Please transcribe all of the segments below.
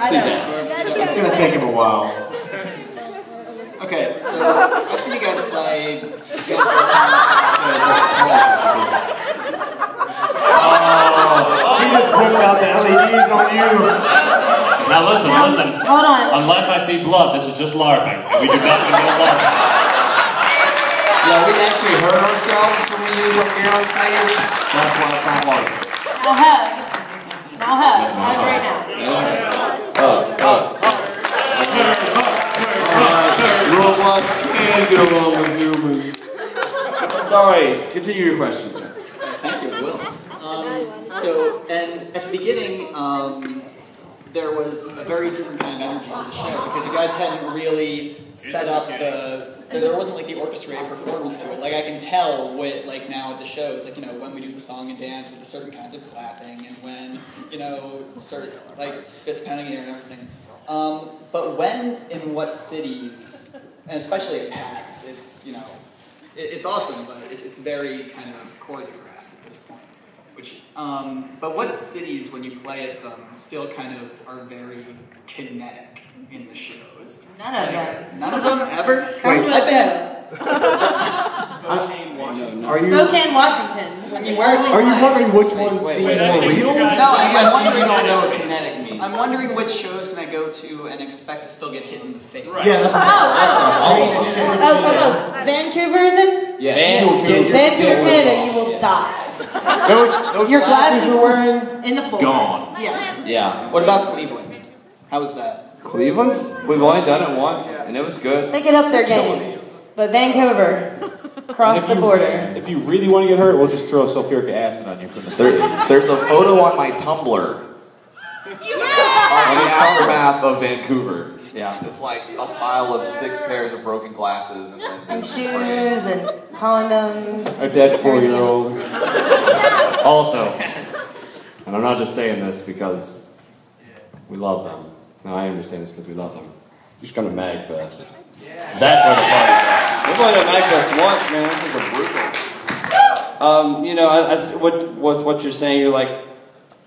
Please ask. It's going to take him a while. Okay, so I've seen you guys play. Oh, he just whipped out the LEDs on you. Now listen. Hold on. Unless I see blood, this is just LARPing. We do not do no LARPing. Yeah, we actually hurt ourselves when we use up here on stage. That's why it's not LARPing. Now hug. Hug right now. Rule one, can't get along with humans. Sorry, continue your question, sir. Thank you, Will. And at the beginning, there was a very different kind of energy to the show because you guys hadn't really set up there wasn't like the orchestrated performance to it. Like I can tell with like now at the shows, like when we do the song and dance with the certain kinds of clapping and when certain like fist pounding and everything. But when in what cities, and especially at PAX, it's awesome, but it's very kind of choreographed at this point. But what cities, when you play at them, still kind of are very kinetic in the shows? None of them. None of them ever? Come to a show. Spokane, Washington. Spokane, Washington. Are you wondering which ones seem more real? No, I'm wondering. I know what kinetic means. I'm wondering which shows can I go to and expect to still get hit in the face. Right. Yeah, that's Oh, Vancouver is it? Yeah. Vancouver, Canada, you will die. Those Your glasses you're wearing? In the floor. Gone. Yes. Yeah. What about Cleveland? How was that? Cleveland's, we've only done it once, and it was good. They get up their game. But Vancouver, across the border. If you really want to get hurt, we'll just throw sulfuric acid on you from the side. There's a photo on my Tumblr on the aftermath of Vancouver. Yeah. It's like a pile of 6 pairs of broken glasses and lenses. And shoes and condoms. A dead 4-year-old. Also, and I'm not just saying this because we love them. No, I am just saying this because we love them. You should come to magfest. That's where the party's at. We've only done magfest once, man. This is brutal. What you're saying, you're like,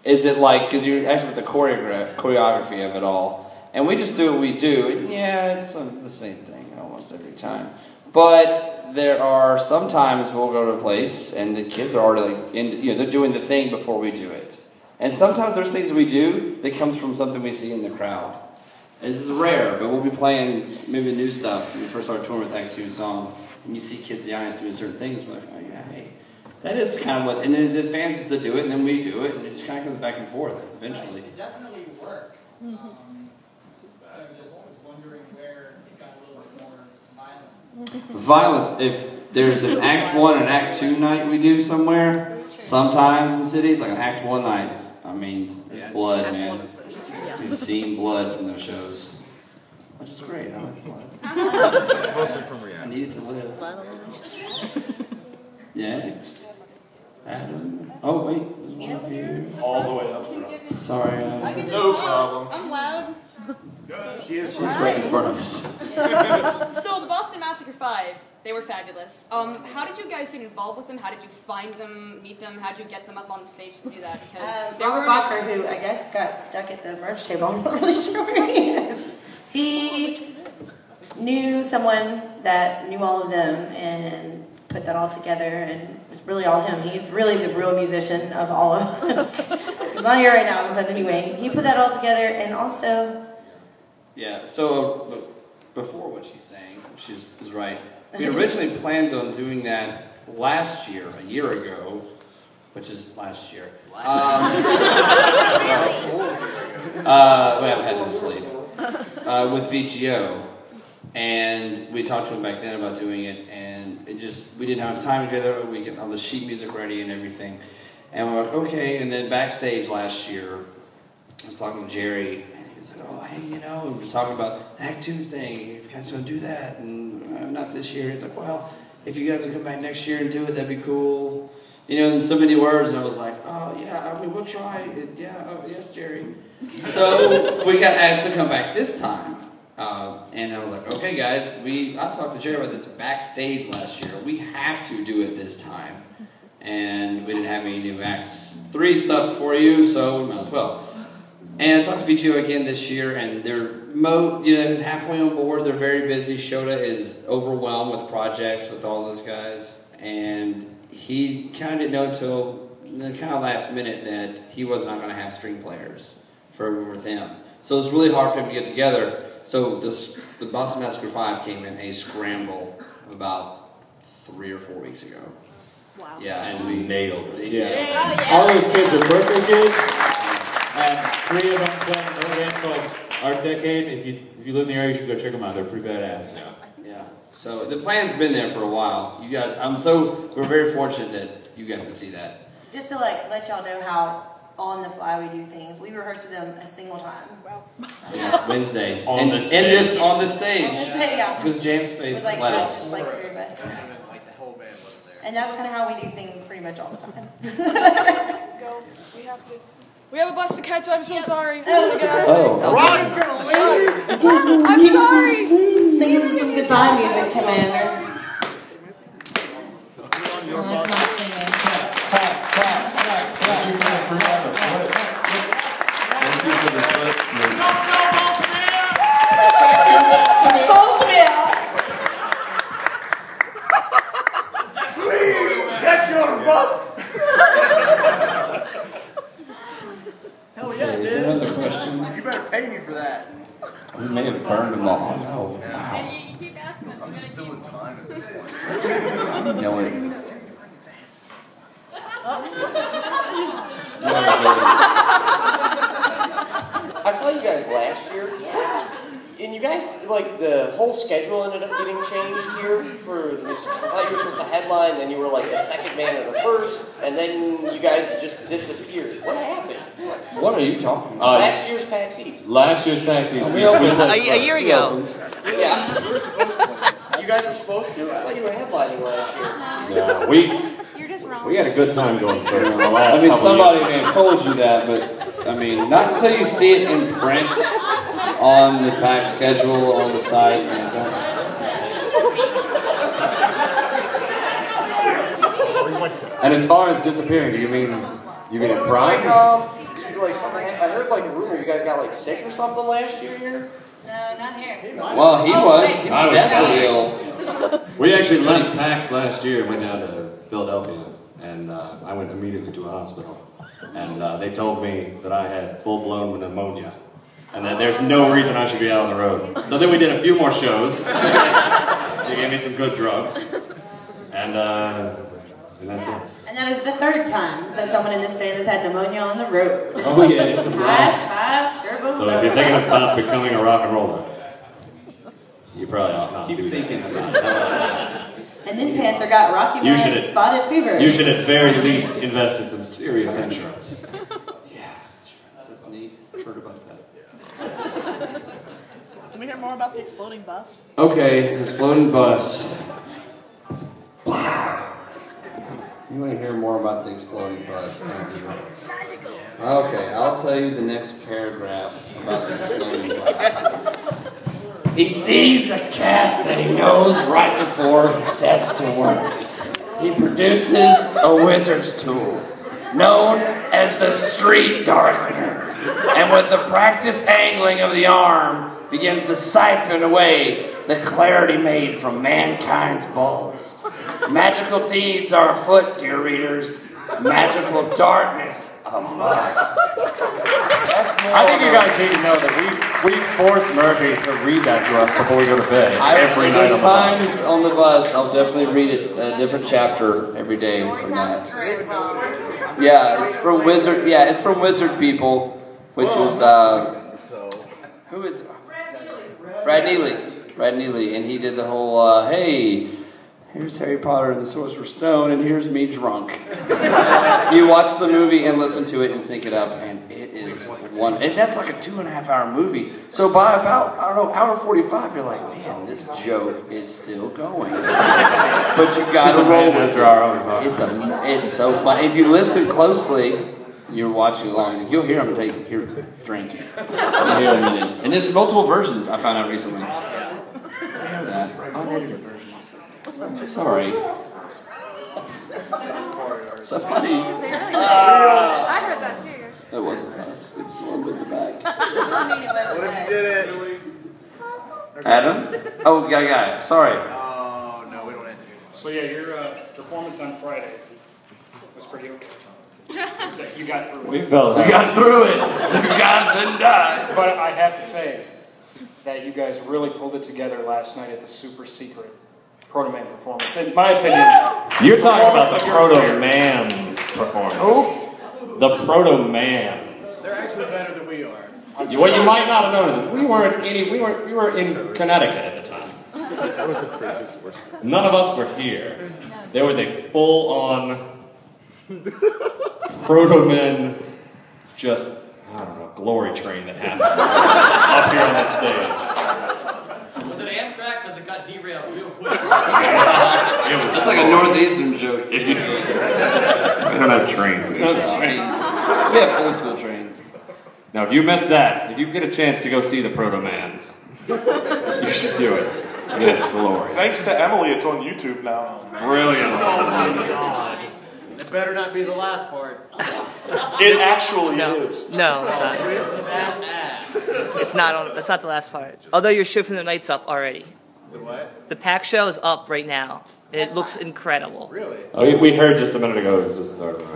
is it like, because you're actually with the choreography of it all. And we just do what we do. And yeah, it's the same thing almost every time. But there are sometimes we'll go to a place and the kids are already like, they're doing the thing before we do it. And sometimes there's things we do that comes from something we see in the crowd. This is rare, but we'll be playing maybe new stuff when we first start touring with Act 2 songs. And you see kids in the audience doing certain things, we're like, oh yeah, hey. That is kind of what, and then the fans used to do it, and then we do it, and it just kind of comes back and forth eventually. It definitely works. I was just wondering where it got a little bit more violent. Violence, if there's an Act 1 and Act 2 night we do somewhere, sometimes in cities, like an Act 1 night, there's blood, man. We've seen blood from those shows. Which is great, I like blood. Mostly from reality. I need it to live. Next. Adam. Oh, wait, there's one up here. All the way up front. Sorry, No problem. I'm loud. She's right in front of us. So, the Boston Massacre 5, they were fabulous. How did you guys get involved with them? How did you find them, meet them? How did you get them up on the stage to do that? Because Robert Bacher, who I guess got stuck at the brunch table, I'm not really sure where he is. He knew someone that knew all of them and put that all together, and it was really all him. He's really the real musician of all of us. He's not here right now, but anyway, he put that all together, and also... Yeah, so before what she's saying, she was right. We originally planned on doing that last year, a year ago, which is last year. We haven't had no sleep. With VGO. And we talked to him back then about doing it, and we didn't have time together. We get all the sheet music ready and everything. And we're like, okay. And then backstage last year, I was talking to Jerry, and he was like, oh, hey, we were talking about the Act 2 thing. You guys want to do that? And not this year. He's like, well, if you guys will come back next year and do it, that'd be cool. In so many words, and I was like, oh, yeah, we'll try. Yeah, oh, yes, Jerry. So we got asked to come back this time. And I was like, okay, guys, I talked to Jerry about this backstage last year. We have to do it this time. And we didn't have any new Acts 3 stuff for you, so we might as well. And I talked to BTO again this year, and he's halfway on board. They're very busy. Shota is overwhelmed with projects with all those guys, and he kind of didn't know until the kind of last minute that he was not going to have string players with him. So it was really hard for him to get together. So the Boston Massacre 5 came in a scramble about 3 or 4 weeks ago. Wow. Yeah, and we nailed it. Yeah. All those kids are birthday kids, and 3 of them playing a band called Art Decade. If you live in the area, you should go check them out. They're pretty badass. Yeah. So the plan's been there for a while. You guys, we're very fortunate that you got to see that. Just to let y'all know how on the fly we do things. We rehearsed with them a single time. Yeah, Wednesday. On the stage. On the stage. Yeah. Because James Space let us. Like 3 of us. Like the whole band wasn't there. And that's kind of how we do things pretty much all the time. We have a bus to catch. I'm so sorry. Oh. Ron's gonna leave! I'm sorry. Sing us some goodbye music, Commander. Your Oh, that's not singing. Thank you for the free on the foot. Thank you for the foot. Please, get your bus! Hell yeah, Is dude. there another question? You better pay me for that. We may have burned them all. Oh, wow. You keep asking us. I'm still in time at this point. No way. I saw you guys last year. And you guys, like, the whole schedule ended up getting changed here for the music. I thought you were supposed to headline, then you were like the second band or the first, and then you guys just disappeared. What happened? What are you talking about? Last year's PAX East. Last year's PAX East. A year ago. Yeah. You guys were supposed to. I thought you were headlining last year. Yeah, You're just wrong. we had a good time going first the last Somebody may have told you that, but not until you see it in print on the pack schedule on the site. And as far as disappearing, you mean at Prime? Like something. I heard like a rumor you guys got like sick or something last year here. No, not here. Well, he was definitely ill. We actually left PAX last year and went down to Philadelphia, and I went immediately to a hospital. And they told me that I had full-blown pneumonia, and that there's no reason I should be out on the road. So then we did a few more shows. They gave me some good drugs, and that's it. And that is the 3rd time that someone in this band has had pneumonia on the road. Oh yeah, it's a blast. High five, turbo. So if you're thinking about becoming a rock and roller, you probably ought not Keep do thinking that. about it. And then Panther got Rocky You Mountain should- spotted fever. You should at very least invest in some serious insurance. Yeah, that's neat. I've heard about that. Can we hear more about the exploding bus? Okay, the exploding bus. You want to hear more about the exploding bus? Okay, I'll tell you the next paragraph about the exploding bus. He sees a cat that he knows right before he sets to work. He produces a wizard's tool, known as the street darkener, and with the practiced angling of the arm, begins to siphon away the clarity made from mankind's bulbs. Magical deeds are afoot, dear readers. Magical darkness a must. I think you guys need to know that we force Murphy to read that to us before we go to bed. Every night There's on the bus. times on the bus, I'll definitely read it, a different chapter every day from that. Yeah, it's from Wizard. Yeah, it's from Wizard People, which is who is Brad Neely, and he did the whole hey. Here's Harry Potter and the Sorcerer's Stone, and here's me drunk. You watch the movie and listen to it and sync it up, and it is one. And that's like a 2.5-hour movie. So by about, I don't know, hour 45, you're like, man, this joke is still going. But you gotta roll with it. It's so fun. If you listen closely, you're watching along. You'll hear him drink. You'll hear him in it. And there's multiple versions I found out recently. That unedited version. Sorry. So funny. I heard that too. It wasn't us. It was the one in the back. I mean, it wasn't us. Did it? Adam? Oh, guy. Sorry. Oh, no, we don't answer. So yeah, your performance on Friday was pretty okay. So you got through it. We felt We got through it. You guys didn't die. But I have to say that you guys really pulled it together last night at the super secret protoman performance. In my opinion, You're talking about the proto-man's performance. Who? The proto-mans. They're actually better than we are. What you might not have known is we were in Connecticut at the time. None of us were here. There was a full-on proto-men, just, I don't know, glory train that happened up here on the stage. Was it Amtrak? Because it got derailed real quick. That's like a northeastern joke. We don't have trains in the South. We have old school trains. Now, if you missed that, if you get a chance to go see the proto-mans, you should do it. It is glory. Thanks to Emily, it's on YouTube now. Brilliant. Oh my God. It better not be the last part. It actually is. No, it's not. It's not on. That's not the last part. Although your show from the night's up already. The what? The pack show is up right now. It looks incredible. Really? Oh, we heard just a minute ago it was just sort of...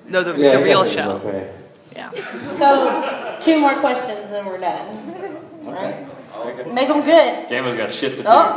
No, the real show. Okay. Yeah. So, 2 more questions, and then we're done. All right? Make them good. Gamma's got shit to do. Oh.